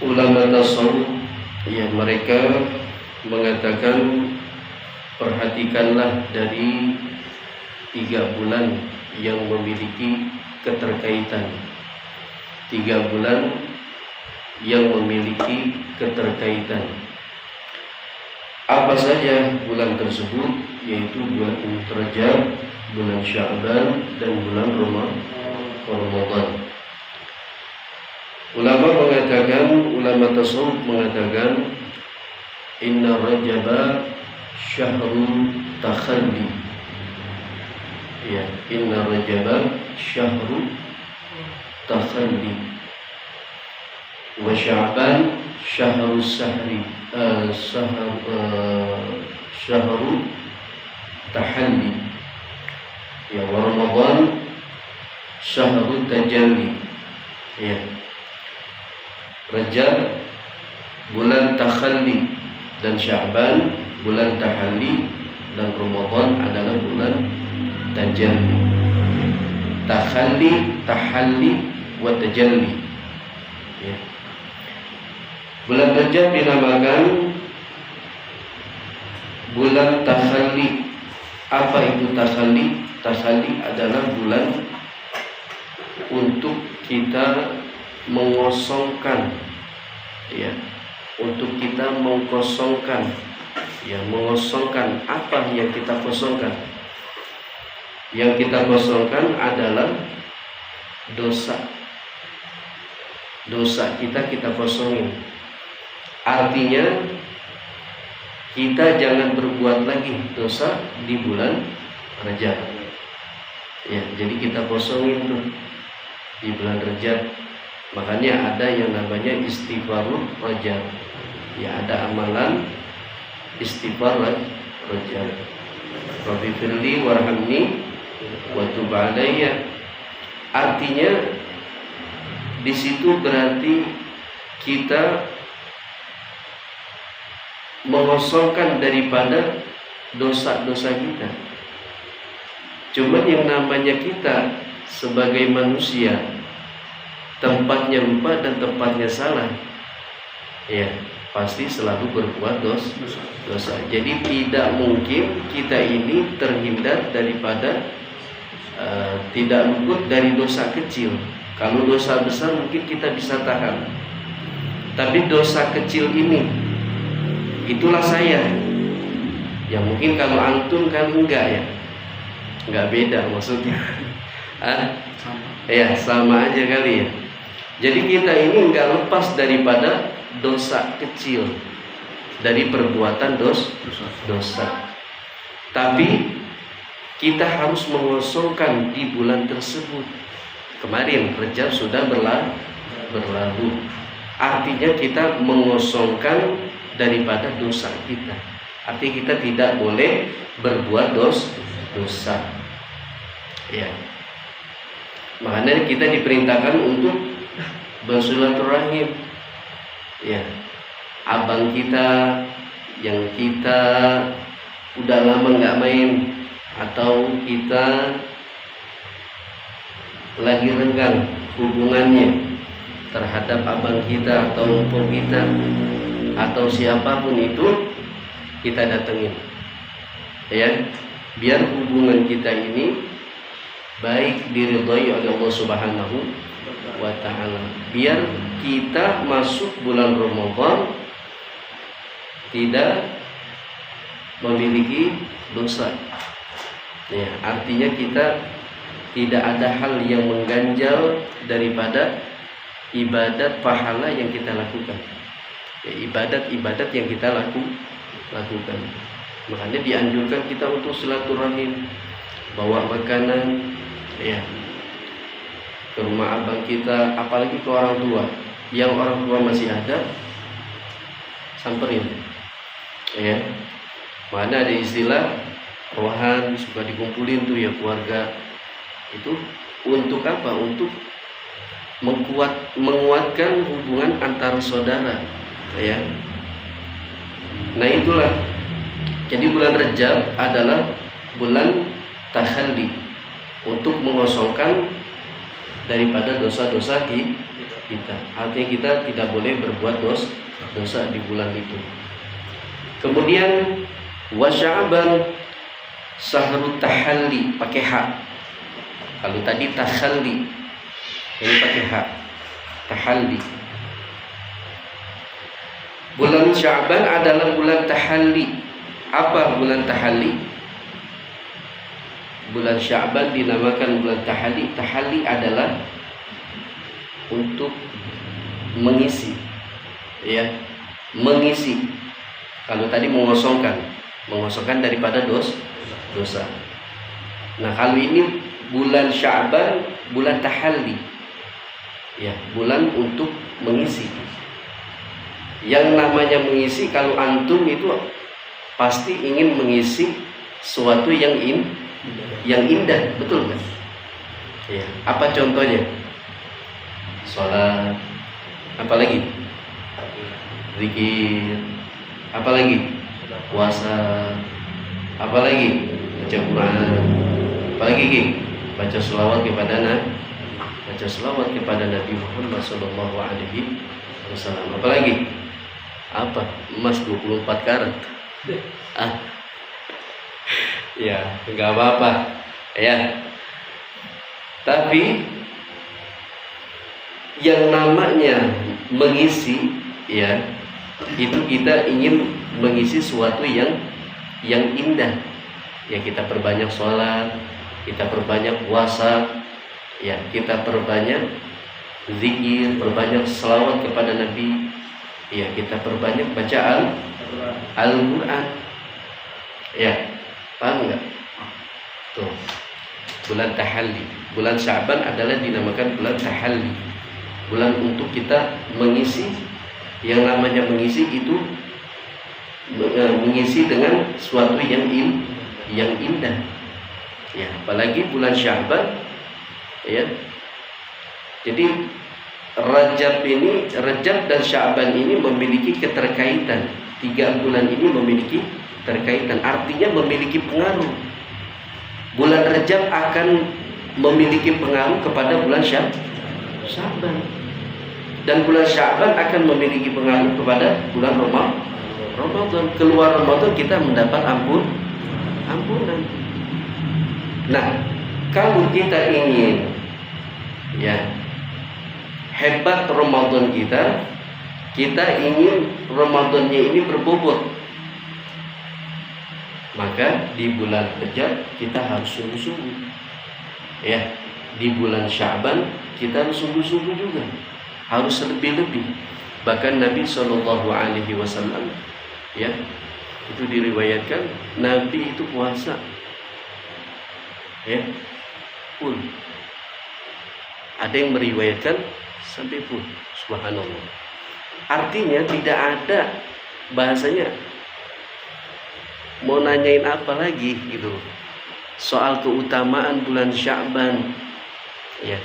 ulama tasawuf yang mereka mengatakan perhatikanlah dari 3 bulan yang memiliki keterkaitan. 3 bulan yang memiliki keterkaitan. Apa saja bulan tersebut? Yaitu bulan Rajab, bulan Sya'ban, dan bulan Ramadan. Ulama tasawuf mengatakan inna Rajaba syahrul takhalli. Ya, inna Rajaba syahrul takhalli. Wa Sya'ban syahrul sahri, syahrul tahalli. Ya, wa Ramadan syahrul tajalli. Ya, Rajab bulan takhalli, dan Sya'ban bulan tahalli, dan Ramadan adalah bulan tajalli. Takhalli, tahalli, wa tajalli. Ya. Bulan Rajab dinamakan bulan takhalli. Apa itu takhalli? Takhalli adalah bulan untuk kita mengosongkan, ya, untuk kita mengkosongkan, ya, mengosongkan apa yang kita kosongkan. Yang kita kosongkan adalah dosa. Dosa kita kosongin. Artinya kita jangan berbuat lagi dosa di bulan Rajab. Ya, jadi kita kosongin tuh di bulan Rajab. Makanya ada yang namanya istighfarul Rajab. Ya, ada amalan istighfar Rajab. Rabbi firli warhamni wa tub alayya. Artinya di situ berarti kita mengosongkan daripada dosa-dosa kita. Cuman yang namanya kita sebagai manusia, tempatnya lupa dan tempatnya salah, ya, pasti selalu berbuat dosa. Jadi tidak mungkin kita ini terhindar daripada tidak luput dari dosa kecil. Kalau dosa besar mungkin kita bisa tahan, tapi dosa kecil ini, itulah saya. Ya mungkin kalau antum kan enggak, ya, enggak beda maksudnya. Ya sama aja kali, ya. Jadi kita ini enggak lepas daripada dosa kecil, dari perbuatan dosa. Tapi kita harus mengosongkan di bulan tersebut. Kemarin Rajab sudah berlalu. Artinya kita mengosongkan daripada dosa kita. Artinya kita tidak boleh berbuat dosa. Ya. Makanya kita diperintahkan untuk bersilaturahim. Ya. Abang kita yang kita udah lama nggak main, atau kita lagi renggang hubungannya terhadap abang kita atau empuk kita atau siapapun itu, kita datengin, ya, biar hubungan kita ini baik diridhai oleh Allah Subhanahu wa ta'ala, biar kita masuk bulan Ramadan tidak memiliki dosa. Ya, artinya kita tidak ada hal yang mengganjal daripada ibadat pahala yang kita lakukan. Ya, ibadat yang kita lakukan. Makanya dianjurkan kita untuk silaturahim, bawa makanan, ya, ke rumah abang kita, apalagi ke orang tua. Yang orang tua masih ada, samperin. Ya. Mana ada istilah rohan suka dikumpulin tuh, ya, keluarga itu untuk apa? Untuk menguatkan hubungan antar saudara, ya. Nah itulah. Jadi bulan Rajab adalah bulan takhalli, untuk mengosongkan daripada dosa-dosa kita. Artinya kita tidak boleh berbuat dosa di bulan itu. Kemudian wa Sya'ban syahrut tahalli, pakai hak. Kalau tadi takhalli, ini pakai hak. Tahalli. Bulan Sya'ban adalah bulan tahalli. Apa bulan tahalli? Bulan Sya'ban dinamakan bulan tahalli. Tahalli adalah untuk mengisi, ya, mengisi. Kalau tadi mengosongkan daripada dosa. Nah, kalau ini bulan Sya'ban, bulan tahalli, ya, bulan untuk mengisi. Yang namanya mengisi, kalau antum itu pasti ingin mengisi sesuatu yang indah, betul kan? Ya. Apa contohnya? Sholat, apa lagi? Zikir, apa lagi? Puasa, apa lagi? Baca Quran, apa lagi? Baca selawat kepada Nabi Muhammad Sallallahu Alaihi Wasallam. Apa lagi? Apa? Emas 24 karat. Ya, nggak apa-apa. Ya. Tapi yang namanya mengisi, ya, itu kita ingin mengisi sesuatu yang indah. Ya, kita perbanyak sholat, kita perbanyak puasa, ya, kita perbanyak zikir, perbanyak selawat kepada Nabi, ya, kita perbanyak bacaan Al-Quran. Ya, paham nggak? Tuh, bulan tahalli, bulan Sya'ban adalah dinamakan bulan tahalli, bulan untuk kita mengisi. Yang namanya mengisi itu mengisi dengan sesuatu yang indah. Ya, apalagi bulan Sya'ban, ya. Jadi Rajab dan Sya'ban ini memiliki keterkaitan. 3 bulan ini memiliki terkaitan, artinya memiliki pengaruh. Bulan Rajab akan memiliki pengaruh kepada bulan Sya'ban, dan bulan Sya'ban akan memiliki pengaruh kepada bulan Ramadan. Keluar Ramadan kita mendapat ampunan. Nah, kalau kita ingin, ya, hebat Ramadan kita ingin Ramadannya ini berbobot, maka di bulan Rajab kita harus sungguh-sungguh, ya. Di bulan Sya'ban kita harus sungguh-sungguh juga, harus lebih-lebih. Bahkan Nabi Shallallahu Alaihi Wasallam, ya, itu diriwayatkan Nabi itu puasa, ya, full. Ada yang meriwayatkan sampai full. Subhanallah. Artinya tidak ada bahasanya mau nanyain apa lagi gitu soal keutamaan bulan Sya'ban, ya.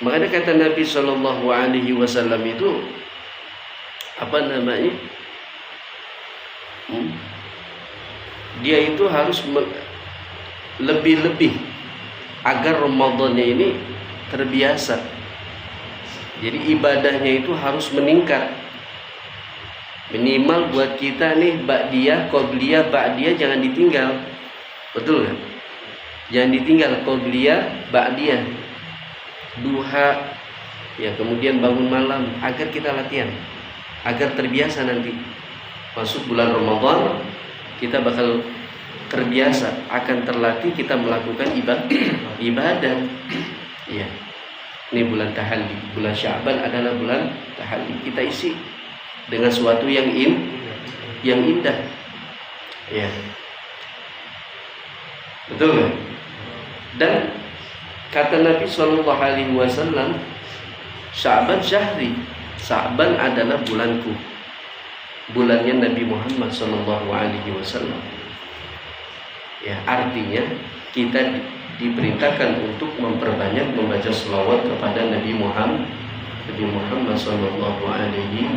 Makanya kata Nabi Shallallahu Alaihi Wasallam itu apa namanya? Dia itu harus lebih-lebih agar Ramadannya ini terbiasa. Jadi ibadahnya itu harus meningkat. Minimal buat kita nih ba'diyah, qobliyah, ba'diyah jangan ditinggal. Betul kan? Jangan ditinggal qobliyah, ba'diyah, duha, ya, kemudian bangun malam, agar kita latihan, agar terbiasa nanti masuk bulan Ramadan kita bakal terbiasa, akan terlatih kita melakukan ibadah. Ya. Ini bulan tahalli, bulan Sya'ban adalah bulan tahalli. Kita isi dengan sesuatu yang indah. Ya. Betul kan? Dan kata Nabi Shallallahu Alaihi Wasallam, Sya'ban syahri. Sya'ban adalah bulanku. Bulannya Nabi Muhammad Shallallahu Alaihi Wasallam. Ya, artinya kita diperintahkan untuk memperbanyak membaca selawat kepada Nabi Muhammad Sallallahu Alaihi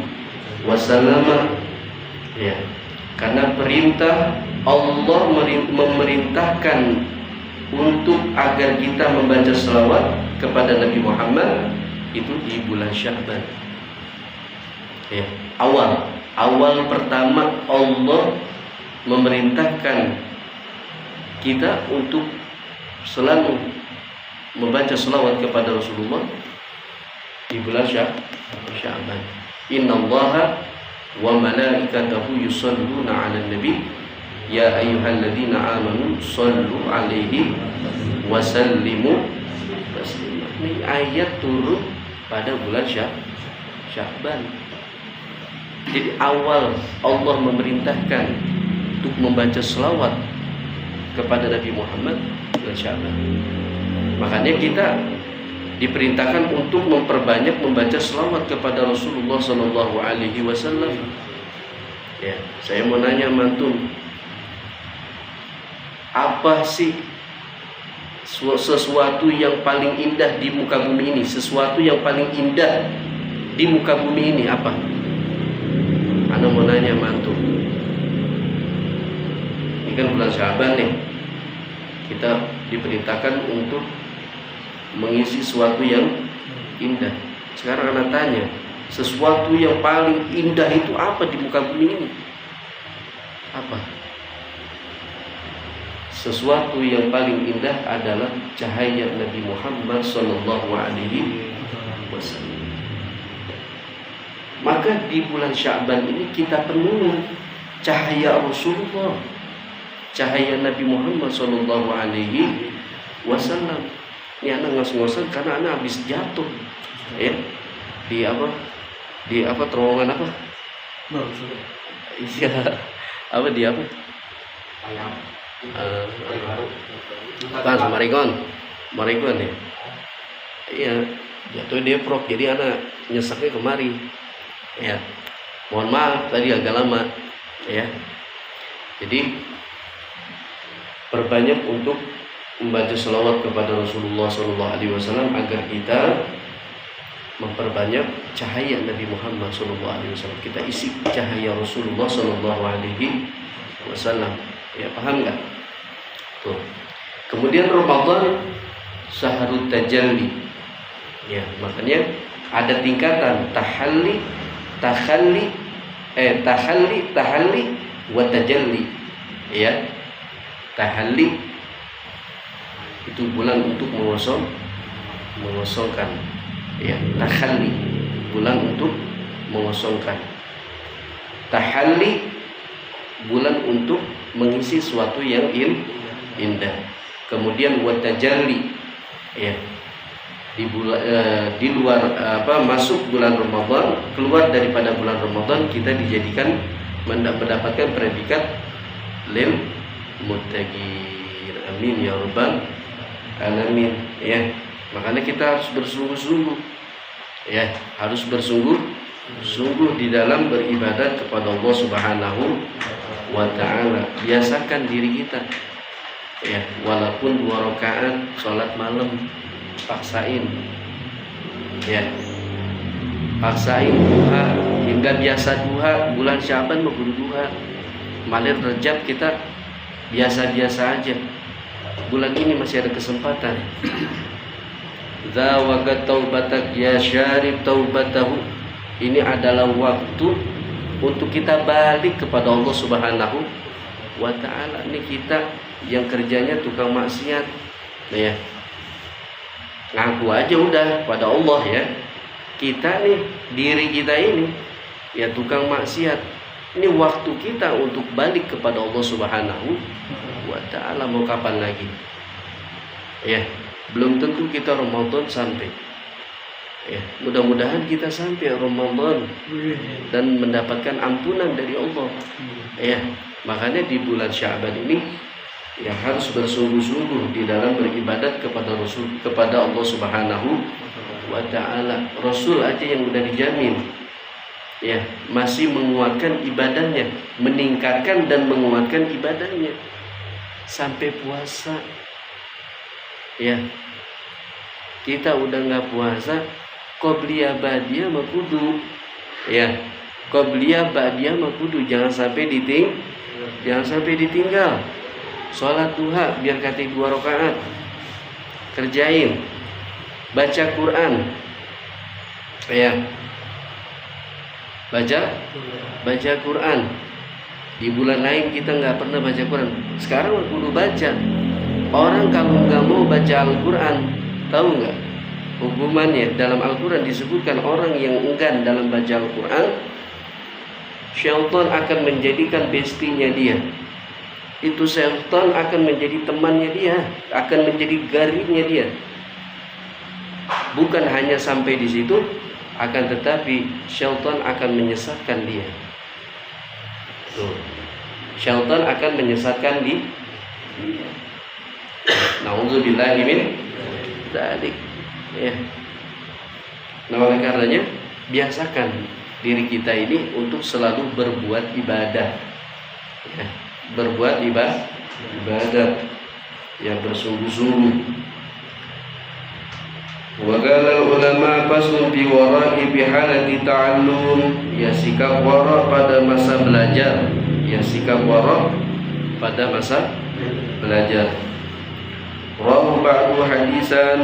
Wasallam. Ya, karena perintah Allah memerintahkan untuk agar kita membaca selawat kepada Nabi Muhammad itu di bulan Sya'ban. Ya, awal pertama Allah memerintahkan kita untuk selalu membaca selawat kepada Rasulullah di bulan Sya'ban. Innallaha wa malaikatahu yusholluna 'alan nabi ya ayyuhalladzina amanu shollu 'alaihi wa sallimu taslima. Ini ayat turun pada bulan Sya'ban. Jadi awal Allah memerintahkan untuk membaca selawat kepada Nabi Muhammad bulan Sya'ban. Makanya kita diperintahkan untuk memperbanyak membaca selawat kepada Rasulullah Sallallahu Alaihi Wasallam. Ya, saya mau nanya mantum, apa sih sesuatu yang paling indah di muka bumi ini? Sesuatu yang paling indah di muka bumi ini apa? Ana mau nanya mantum. Ini kan bulan Sya'ban nih. Kita diperintahkan untuk mengisi sesuatu yang indah. Sekarang anak tanya, sesuatu yang paling indah itu apa di muka bumi ini? Apa? Sesuatu yang paling indah adalah cahaya Nabi Muhammad Sallallahu Alaihi Wasallam. Maka di bulan Sya'ban ini kita penuhi cahaya Rasulullah, cahaya Nabi Muhammad Sallallahu Alaihi Wasallam. Ini anak ngos-ngosan karena anak habis jatuh, ya, di terowongan apa? Iya, apa di apa? Marikon ya. Iya, jatuh di Depok. Jadi anak nyesaknya kemari. Ya, mohon maaf tadi agak lama. Ya, jadi perbanyak untuk membaca selawat kepada Rasulullah SAW agar kita memperbanyak cahaya Nabi Muhammad SAW. Kita isi cahaya Rasulullah SAW. Ya, paham nggak? Tuh. Kemudian Ramadan syahrul tajalli. Ya, makanya ada tingkatan tahalli wa tajalli. Ya. Tahalli itu bulan untuk mengosongkan. Ya, tahalli bulan untuk mengosongkan. Tahalli bulan untuk mengisi sesuatu yang indah. Kemudian wa tajalli, ya, di luar masuk bulan Ramadan, keluar daripada bulan Ramadan kita dijadikan mendapatkan predikat lil muttaqin. Amin ya rabbal alamin. Ya, makanya kita harus bersungguh-sungguh. Ya, harus bersungguh-sungguh di dalam beribadat kepada Allah Subhanahu wa ta'ala. Biasakan diri kita, ya, walaupun 2 rakaat sholat malam, paksain, ya, paksain duha. Hingga biasa duha bulan Sya'ban mau duha. Malir Rajab kita biasa-biasa aja. Bulan ini masih ada kesempatan. Zawagat taubatak ya syarib taubatahu. Ini adalah waktu untuk kita balik kepada Allah Subhanahu wa ta'ala. Ini kita yang kerjanya tukang maksiat, ya, ngaku aja udah pada Allah, ya. Kita nih, diri kita ini ya tukang maksiat. Ini waktu kita untuk balik kepada Allah Subhanahu wa ta'ala. Mau kapan lagi? Ya, belum tentu kita Ramadan sampai. Ya, mudah-mudahan kita sampai Ramadan dan mendapatkan ampunan dari Allah. Ya, makanya di bulan Sya'ban ini ya harus bersungguh-sungguh di dalam beribadat kepada Allah Subhanahu wa ta'ala. Rasul aja yang udah dijamin, ya, masih menguatkan ibadahnya, meningkatkan dan menguatkan ibadahnya sampai puasa. Ya, kita udah nggak puasa, qobliyah ba'diyah makudu. Ya, qobliyah ba'diyah makudu, jangan sampai ditinggal. Sholat duha biar kata 2 rakaat. Kerjain. Baca Quran. Ya. Baca Quran. Di bulan lain kita nggak pernah baca Quran. Sekarang kudu baca. Orang kalau nggak mau baca Al-Quran, tahu nggak hukumannya? Dalam Al-Quran disebutkan orang yang enggan dalam baca Al-Quran, syaitan akan menjadikan bestinya dia. Itu syaitan akan menjadi temannya dia, akan menjadi garingnya dia. Bukan hanya sampai di situ, akan tetapi syaitan akan menyesatkan dia. Syaitan akan menyesatkan dia. Nauzubillahi min dzalik. Ya. Nah, oleh karenanya biasakan diri kita ini untuk selalu berbuat ibadah. Ya, berbuat ibadah yang bersungguh-sungguh. Wa qala ulama faslun fi wara'i bi halati ta'allum, ya sikap wara' pada masa belajar, ya sikap wara' pada masa belajar. Rawu ba'du hadisan